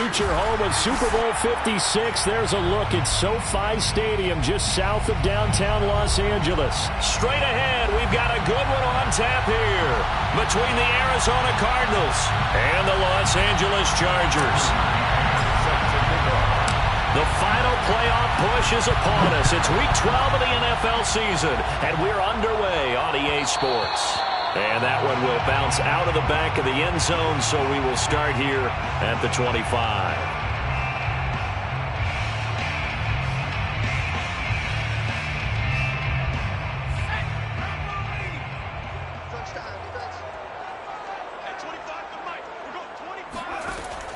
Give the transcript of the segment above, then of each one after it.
future home of Super Bowl 56. There's a look at SoFi Stadium just south of downtown Los Angeles. Straight ahead, we've got a good one on tap here between the Arizona Cardinals and the Los Angeles Chargers. The final playoff push is upon us. It's Week 12 of the NFL season, and we're underway on EA Sports. And that one will bounce out of the back of the end zone, so we will start here at the 25.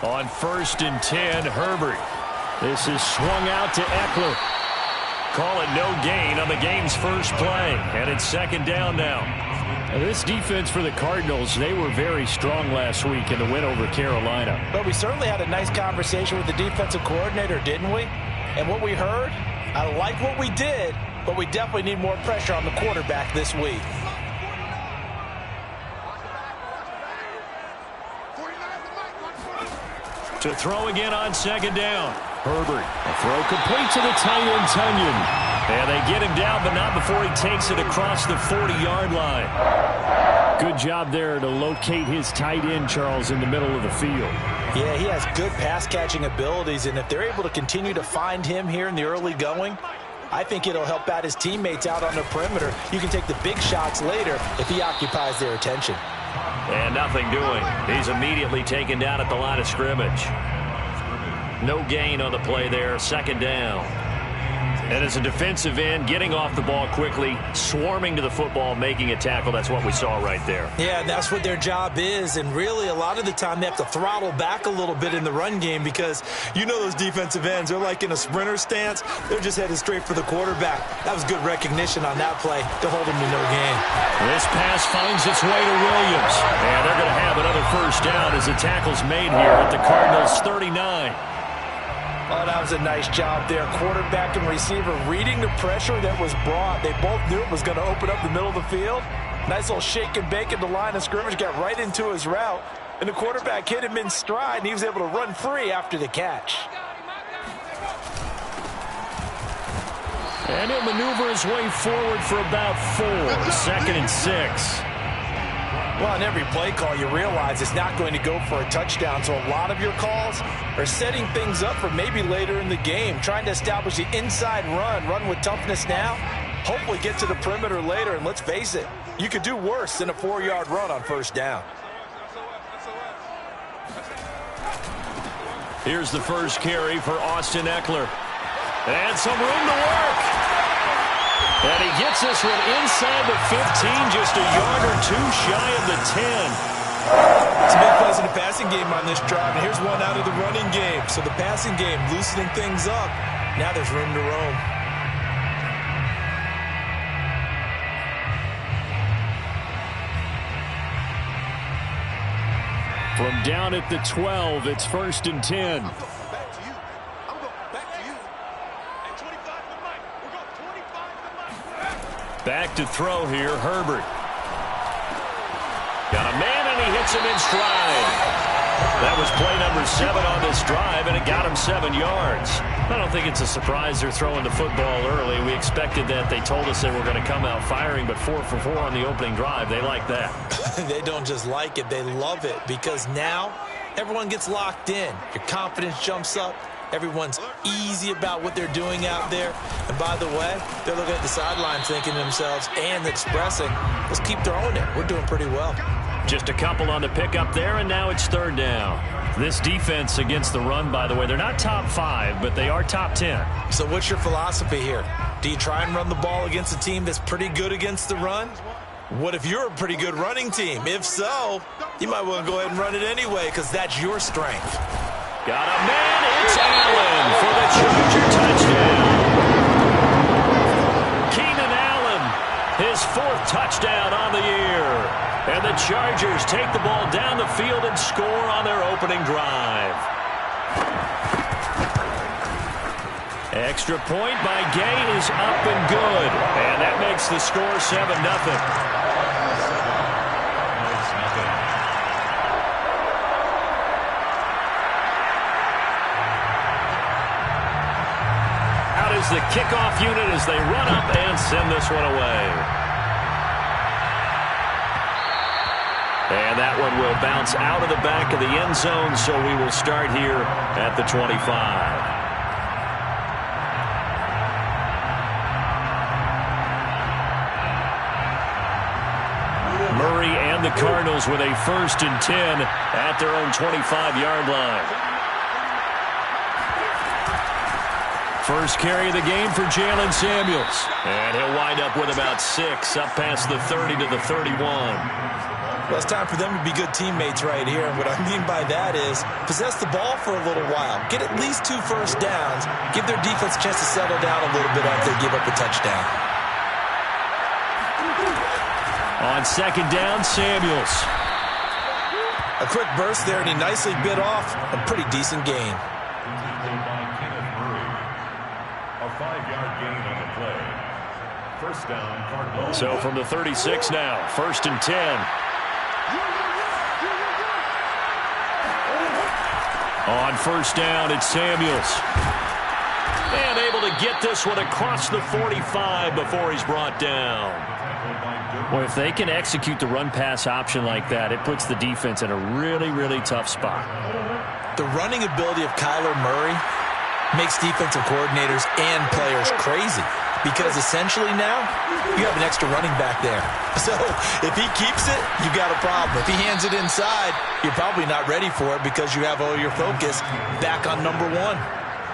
On 1st and 10, Herbert. This is swung out to Eckler. Call it no gain on the game's first play, and it's 2nd down now. This defense for the Cardinals, they were very strong last week in the win over Carolina. But we certainly had a nice conversation with the defensive coordinator, didn't we? And what we heard, I like what we did, but we definitely need more pressure on the quarterback this week. To throw again on 2nd down. Herbert, a throw complete to the tight end, Tunyon. And they get him down, but not before he takes it across the 40-yard line. Good job there to locate his tight end, Charles, in the middle of the field. Yeah, he has good pass-catching abilities, and if they're able to continue to find him here in the early going, I think it'll help out his teammates out on the perimeter. You can take the big shots later if he occupies their attention. And nothing doing. He's immediately taken down at the line of scrimmage. No gain on the play there, 2nd down. And as a defensive end, getting off the ball quickly, swarming to the football, making a tackle, that's what we saw right there. Yeah, and that's what their job is, and really a lot of the time they have to throttle back a little bit in the run game because you know those defensive ends, they're like in a sprinter stance, they're just headed straight for the quarterback. That was good recognition on that play to hold him to no gain. This pass finds its way to Williams, and they're going to have another 1st down as the tackle's made here at the Cardinals' 39. Oh, that was a nice job there. Quarterback and receiver reading the pressure that was brought. They both knew it was going to open up the middle of the field. Nice little shake and bake at the line of scrimmage. Got right into his route. And the quarterback hit him in stride, and he was able to run free after the catch. And he'll maneuver his way forward for about 4. 2nd and 6. Well, in every play call, you realize it's not going to go for a touchdown. So a lot of your calls are setting things up for maybe later in the game, trying to establish the inside run with toughness now, hopefully get to the perimeter later. And let's face it, you could do worse than a 4-yard run on 1st down. Here's the first carry for Austin Eckler. And some room to work. And he gets this one inside the 15, just a yard or 2 shy of the 10. Some big plays in the passing game on this drive, and here's one out of the running game. So the passing game loosening things up. Now there's room to roam. From down at the 12, it's 1st and 10. Back to throw here, Herbert. Got a man, and he hits him in stride. That was play number 7 on this drive, and it got him 7 yards. I don't think it's a surprise they're throwing the football early. We expected that. They told us they were going to come out firing, but 4 for 4 on the opening drive. They like that. They don't just like it, they love it, because now everyone gets locked in. Your confidence jumps up. Everyone's easy about what they're doing out there. And by the way, they're looking at the sidelines thinking to themselves and expressing, let's keep throwing it. We're doing pretty well. Just a couple on the pickup there, and now it's 3rd down. This defense against the run, by the way, they're not top 5, but they are top 10. So what's your philosophy here? Do you try and run the ball against a team that's pretty good against the run? What if you're a pretty good running team? If so, you might want to go ahead and run it anyway because that's your strength. Got a man, it's Allen for the Charger touchdown. Keenan Allen, his 4th touchdown on the year. And the Chargers take the ball down the field and score on their opening drive. Extra point by Gay is up and good. And that makes the score 7-0. is the kickoff unit as they run up and send this one away. And that one will bounce out of the back of the end zone, so we will start here at the 25. Murray and the Cardinals with a 1st and 10 at their own 25-yard line. First carry of the game for Jalen Samuels. And he'll wind up with about 6 up past the 30 to the 31. Well, it's time for them to be good teammates right here. And what I mean by that is possess the ball for a little while. Get at least 2 first downs. Give their defense a chance to settle down a little bit after they give up a touchdown. On 2nd down, Samuels. A quick burst there, and he nicely bit off a pretty decent gain. A 5-yard gain on the play. First down, Cardinals. So from the 36 now, 1st and 10. On 1st down, it's Samuels. And able to get this one across the 45 before he's brought down. Well, if they can execute the run-pass option like that, it puts the defense in a really, really tough spot. The running ability of Kyler Murray makes defensive coordinators and players crazy because essentially now you have an extra running back there. So if he keeps it, you got a problem. If he hands it inside, you're probably not ready for it because you have all your focus back on number 1.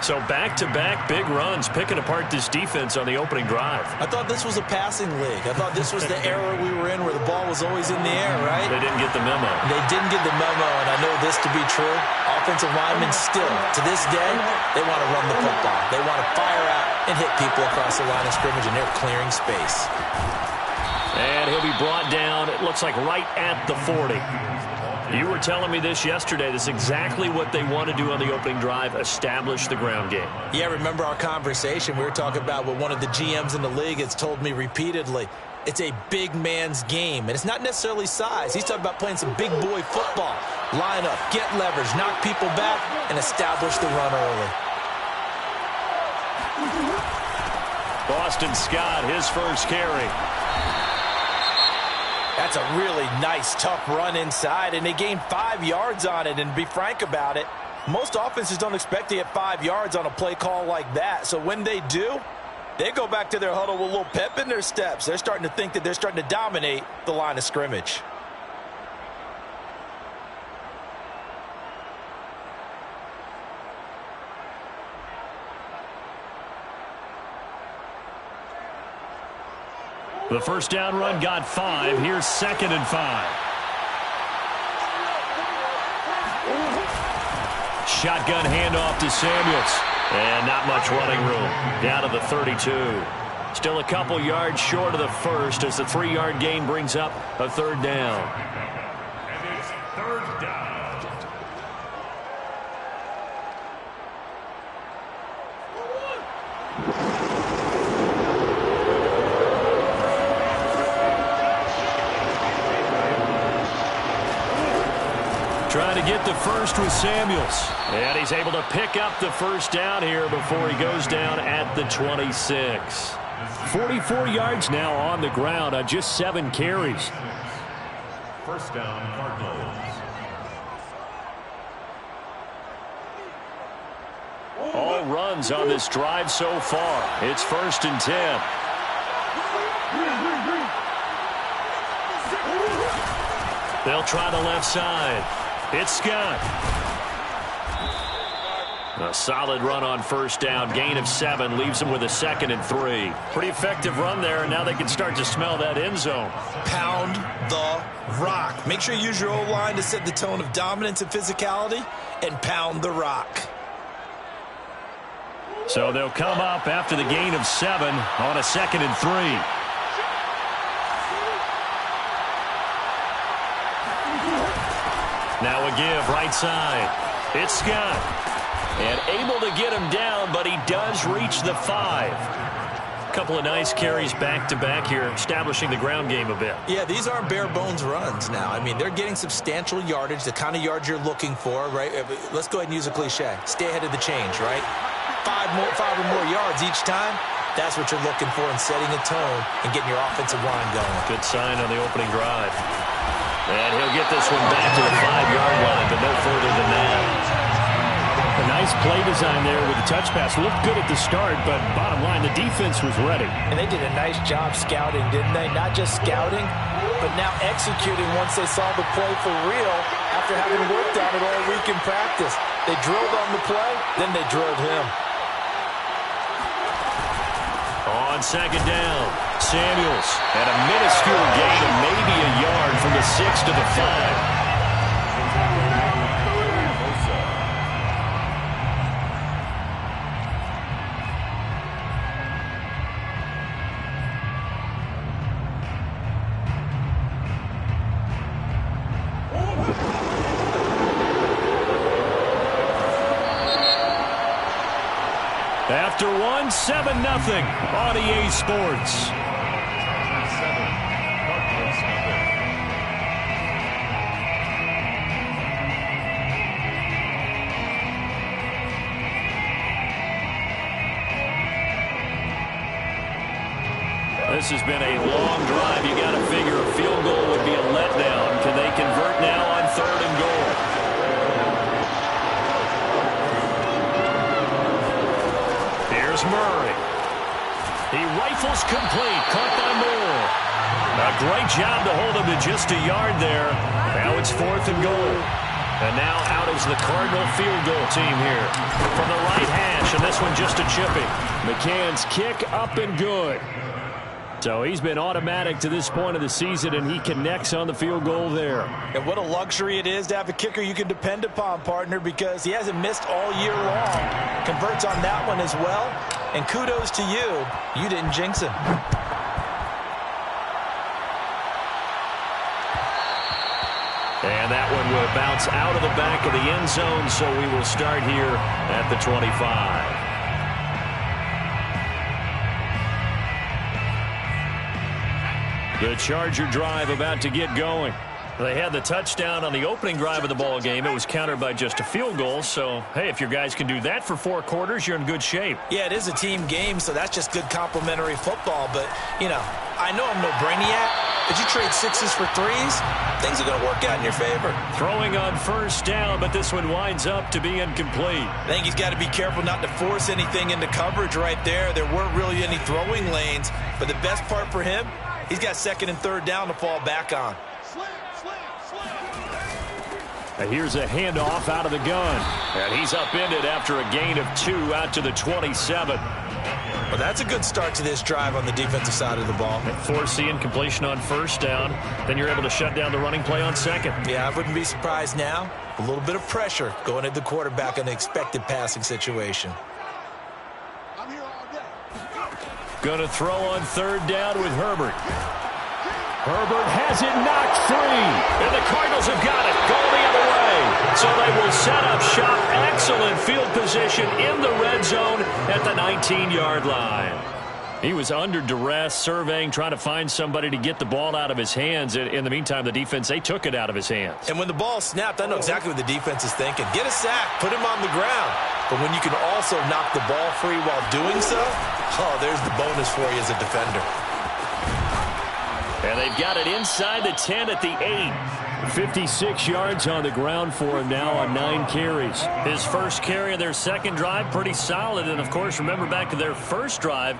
So back-to-back big runs, picking apart this defense on the opening drive. I thought this was a passing league. I thought this was the era we were in where the ball was always in the air, right? They didn't get the memo. They didn't get the memo, and I know this to be true. Offensive linemen still, to this day, they want to run the football. They want to fire out and hit people across the line of scrimmage, and they're clearing space. And he'll be brought down, it looks like right at the 40. You were telling me this yesterday. This is exactly what they want to do on the opening drive, establish the ground game. Yeah, remember our conversation? We were talking about what one of the GMs in the league has told me repeatedly. It's a big man's game, and it's not necessarily size. He's talking about playing some big boy football. Line up, get leverage, knock people back, and establish the run early. Boston Scott, his first carry. That's a really nice, tough run inside, and they gained 5 yards on it. And to be frank about it, most offenses don't expect to get 5 yards on a play call like that. So when they do, they go back to their huddle with a little pep in their steps. They're starting to think that they're starting to dominate the line of scrimmage. The first down run got 5. Here's 2nd and 5. Shotgun handoff to Samuels. And not much running room. Down to the 32. Still a couple yards short of the first as the 3-yard gain brings up a 3rd down. And it's 3rd down. Trying to get the first with Samuels. And he's able to pick up the first down here before he goes down at the 26. 44 yards now on the ground on just 7 carries. First down, Cardinals. All runs on this drive so far. It's 1st and 10. They'll try the left side. It's Scott. A solid run on 1st down. Gain of 7 leaves them with a 2nd and 3. Pretty effective run there, and now they can start to smell that end zone. Pound the rock. Make sure you use your O-line to set the tone of dominance and physicality, and pound the rock. So they'll come up after the gain of 7 on a 2nd and 3. Now a give right side. It's Scott. And able to get him down, but he does reach the 5. Couple of nice carries back-to-back here, establishing the ground game a bit. Yeah, these aren't bare-bones runs now. I mean, they're getting substantial yardage, the kind of yards you're looking for, right? Let's go ahead and use a cliche. Stay ahead of the change, right? five or more yards each time, that's what you're looking for in setting a tone and getting your offensive line going. Good sign on the opening drive. And he'll get this one back to the 5-yard line, but no further than that. A nice play design there with the touch pass. Looked good at the start, but bottom line, the defense was ready. And they did a nice job scouting, didn't they? Not just scouting, but now executing once they saw the play for real after having worked on it all week in practice. They drilled on the play, then they drilled him. On second down, Samuels at a minuscule gain of maybe a yard from the 6 to the 5. After one, 7-0 on EA Sports. This has been a long drive. You got to figure a field goal would be a letdown. Can they convert now on 3rd and goal? Here's Murray. He rifles complete. Caught by Moore. A great job to hold him to just a yard there. Now it's 4th and goal. And now out is the Cardinal field goal team here. From the right hash, and this one just a chipping. McCann's kick up and good. So he's been automatic to this point of the season, and he connects on the field goal there. And what a luxury it is to have a kicker you can depend upon, partner, because he hasn't missed all year long. Converts on that one as well. And kudos to you. You didn't jinx him. And that one will bounce out of the back of the end zone, so we will start here at the 25. The Charger drive about to get going. They had the touchdown on the opening drive of the ball game. It was countered by just a field goal. So, hey, if your guys can do that for 4 quarters, you're in good shape. Yeah, it is a team game, so that's just good complimentary football. But, you know, I know I'm no brainiac, but you trade 6s for 3s, things are going to work out in your favor. Throwing on 1st down, but this one winds up to be incomplete. I think he's got to be careful not to force anything into coverage right there. There weren't really any throwing lanes, but the best part for him, he's got 2nd and 3rd down to fall back on. And here's a handoff out of the gun. And he's upended after a gain of 2 out to the 27. Well, that's a good start to this drive on the defensive side of the ball. Force the incompletion on 1st down. Then you're able to shut down the running play on 2nd. Yeah, I wouldn't be surprised now. A little bit of pressure going at the quarterback in the expected passing situation. Going to throw on 3rd down with Herbert. Herbert has it knocked free. And the Cardinals have got it. Going the other way. So they will set up shop. Excellent field position in the red zone at the 19-yard line. He was under duress, surveying, trying to find somebody to get the ball out of his hands. In the meantime, the defense, they took it out of his hands. And when the ball snapped, I know exactly what the defense is thinking. Get a sack. Put him on the ground. But when you can also knock the ball free while doing so, oh, there's the bonus for you as a defender. And they've got it inside the 10 at the 8. 56 yards on the ground for him now on 9 carries. His first carry of their 2nd drive, pretty solid. And, of course, remember back to their 1st drive,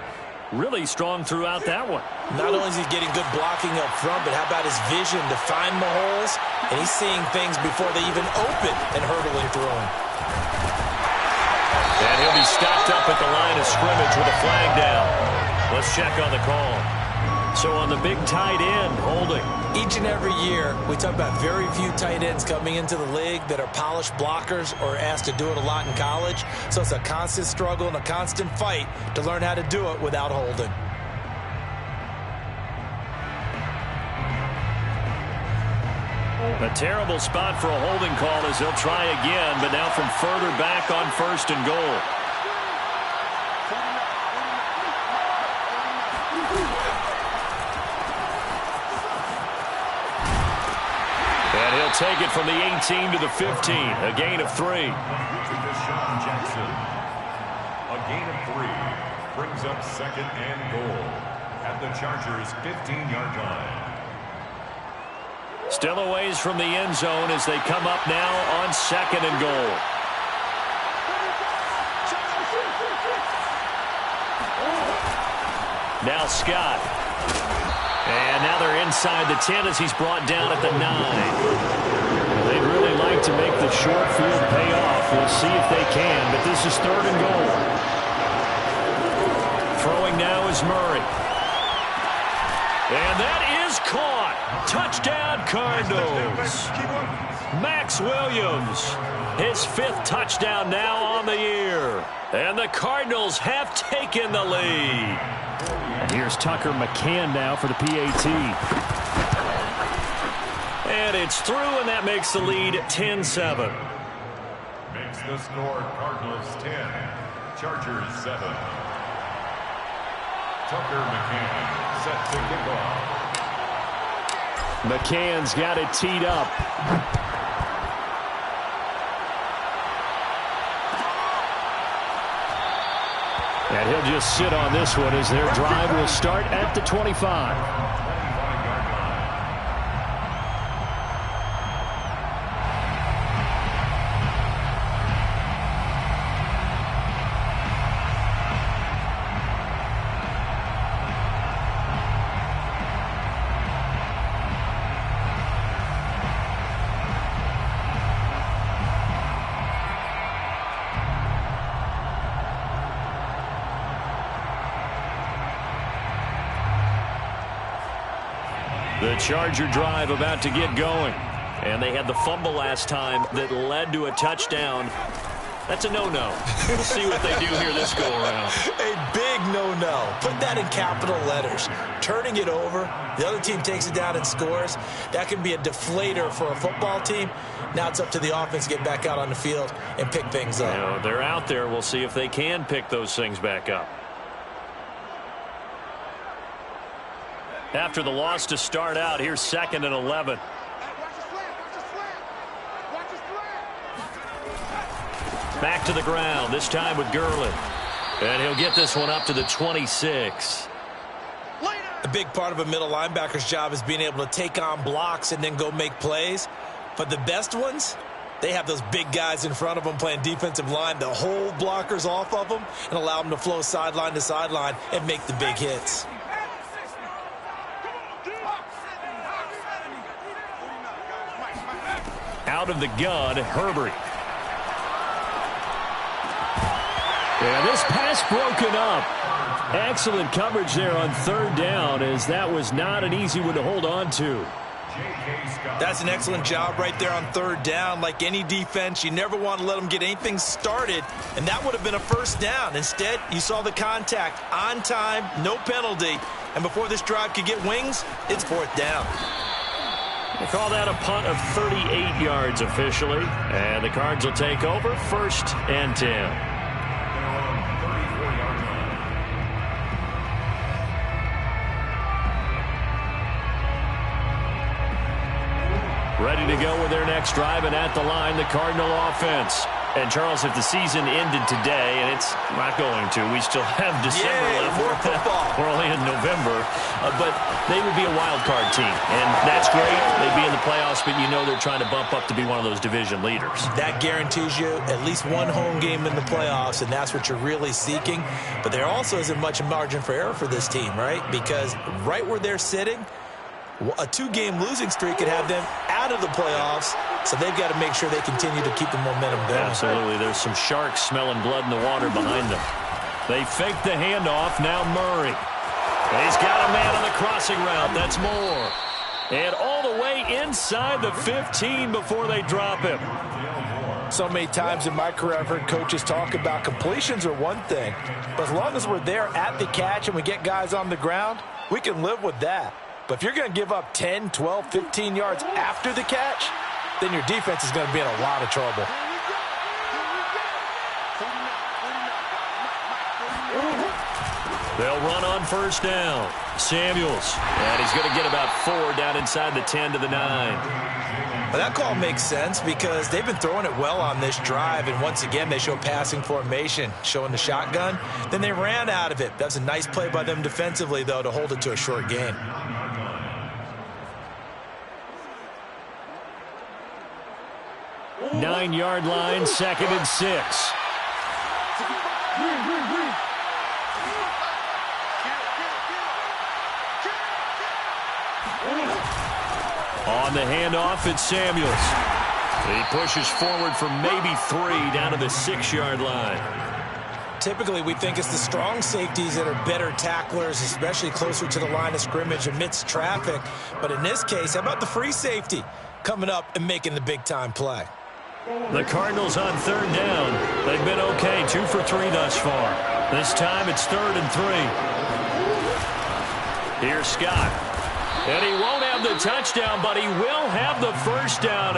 really strong throughout that one. Not only is he getting good blocking up front, but how about his vision to find the holes? And he's seeing things before they even open and hurdling through them. And he'll be stopped up at the line of scrimmage with a flag down. Let's check on the call. So on the big tight end, holding. Each and every year, we talk about very few tight ends coming into the league that are polished blockers or asked to do it a lot in college. So it's a constant struggle and a constant fight to learn how to do it without holding. A terrible spot for a holding call as they'll try again, but now from further back on 1st and goal. And he'll take it from the 18 to the 15, a gain of 3. Jackson, a gain of 3. Brings up 2nd and goal at the Chargers' 15-yard line. Still a ways from the end zone as they come up now on 2nd and goal. Now Scott. And now they're inside the 10 as he's brought down at the 9. They'd really like to make the short field pay off. We'll see if they can, but this is 3rd and goal. Throwing now is Murray. And that is caught. Touchdown, Cardinals. Max Williams, his 5th touchdown now on the year. And the Cardinals have taken the lead. And here's Tucker McCann now for the PAT. And it's through, and that makes the lead 10-7. Makes the score Cardinals 10, Chargers 7. Tucker McCann set to kick off. McCann's got it teed up. And he'll just sit on this one as their drive will start at the 25. The Charger drive about to get going. And they had the fumble last time that led to a touchdown. That's a no-no. We'll see what they do here this go-around. A big no-no. Put that in capital letters. Turning it over, the other team takes it down and scores. That can be a deflator for a football team. Now it's up to the offense to get back out on the field and pick things up. You know, they're out there. We'll see if they can pick those things back up. After the loss to start out, here's 2nd and 11. Back to the ground, this time with Gurley. And he'll get this one up to the 26. A big part of a middle linebacker's job is being able to take on blocks and then go make plays. But the best ones, they have those big guys in front of them playing defensive line to hold blockers off of them and allow them to flow sideline to sideline and make the big hits. Out of the gun, Herbert. And this pass broken up. Excellent coverage there on 3rd down, as that was not an easy one to hold on to. That's an excellent job right there on 3rd down. Like any defense, you never want to let them get anything started, and that would have been a 1st down. Instead, you saw the contact on time, no penalty, and before this drive could get wings, it's 4th down. They call that a punt of 38 yards officially. And the Cards will take over 1st and 10. Ready to go with their next drive, and at the line, the Cardinal offense. And, Charles, if the season ended today, and it's not going to, we still have December left. More football. We're only in November. But they would be a wild card team. And that's great. They'd be in the playoffs, but you know they're trying to bump up to be one of those division leaders. That guarantees you at least one home game in the playoffs, and that's what you're really seeking. But there also isn't much margin for error for this team, right? Because right where they're sitting, a 2-game losing streak could have them out of the playoffs, so they've got to make sure they continue to keep the momentum going. Absolutely. There's some sharks smelling blood in the water behind them. They fake the handoff. Now Murray. He's got a man on the crossing route. That's Moore. And all the way inside the 15 before they drop him. So many times in my career I've heard coaches talk about completions are one thing, but as long as we're there at the catch and we get guys on the ground, we can live with that. But if you're going to give up 10, 12, 15 yards after the catch, then your defense is going to be in a lot of trouble. They'll run on first down. Samuels. And he's going to get about 4 down inside the 10 to the 9. Well, that call makes sense because they've been throwing it well on this drive, and once again they show passing formation, showing the shotgun. Then they ran out of it. That's a nice play by them defensively, though, to hold it to a short gain. Nine-yard line, 2nd and 6. On the handoff, it's Samuels. He pushes forward for maybe 3 down to the 6-yard line. Typically, we think it's the strong safeties that are better tacklers, especially closer to the line of scrimmage amidst traffic. But in this case, how about the free safety coming up and making the big-time play? The Cardinals on 3rd down. They've been okay, 2 for 3 thus far. This time it's 3rd and 3. Here's Scott. And he won't have the touchdown, but he will have the first down.